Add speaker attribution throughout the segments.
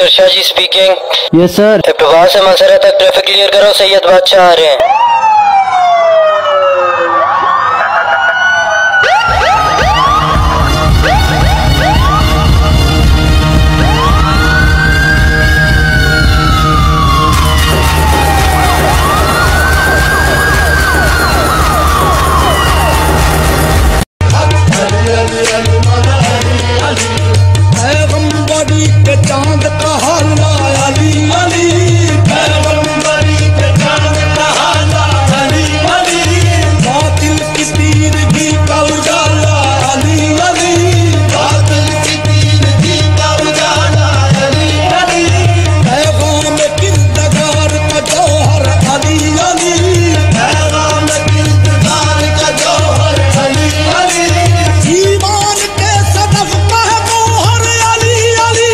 Speaker 1: Shah ji speaking.
Speaker 2: Yes sir.
Speaker 1: इब्तवा से मसरा तक ट्रैफिक क्लियर करो, सैयद बादशाह आ रहे हैं।
Speaker 3: चांद का हाला अली अली, पैगंबरी के चांद का हाला अली अली, बातिल की तीरगी का उजाला अली अली, बातिल की तीरगी का उजाला अली अली, पैगाम किरदार का जौहर अली अली, पैगाम किरदार का जौहर अली अली, ईमान के सदफ का मोहर अली अली,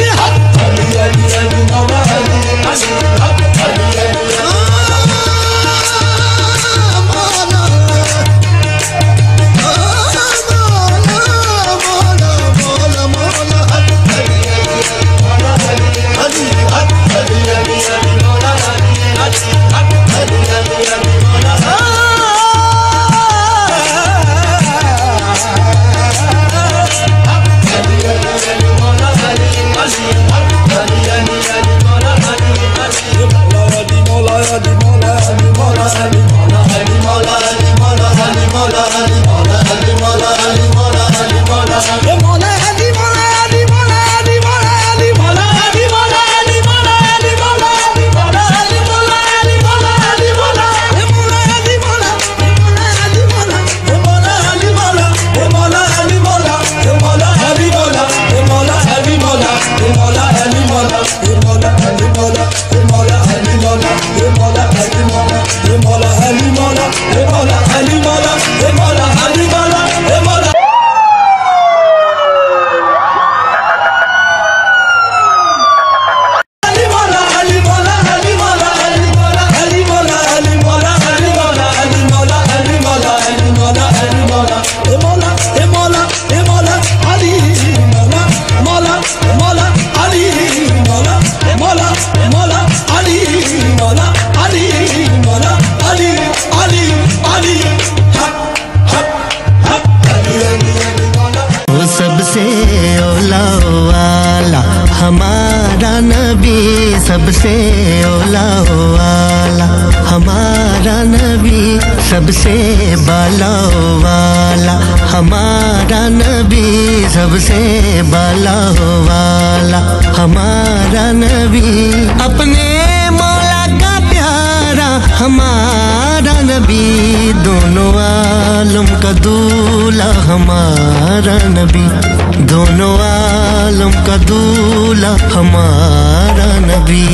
Speaker 3: हमारा नबी सबसे औला वाला, हमारा नबी सबसे बाला वाला, हमारा नबी सबसे बाला वाला, हमारा नबी अपने मौला का प्यारा, हमारा नबी दोनों आलम का दूल्हा, हमारा नबी दोनों आलम का दूल्हा, हमारा नबी।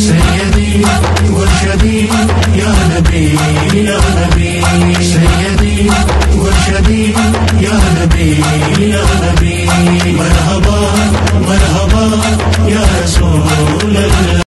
Speaker 3: सैयदी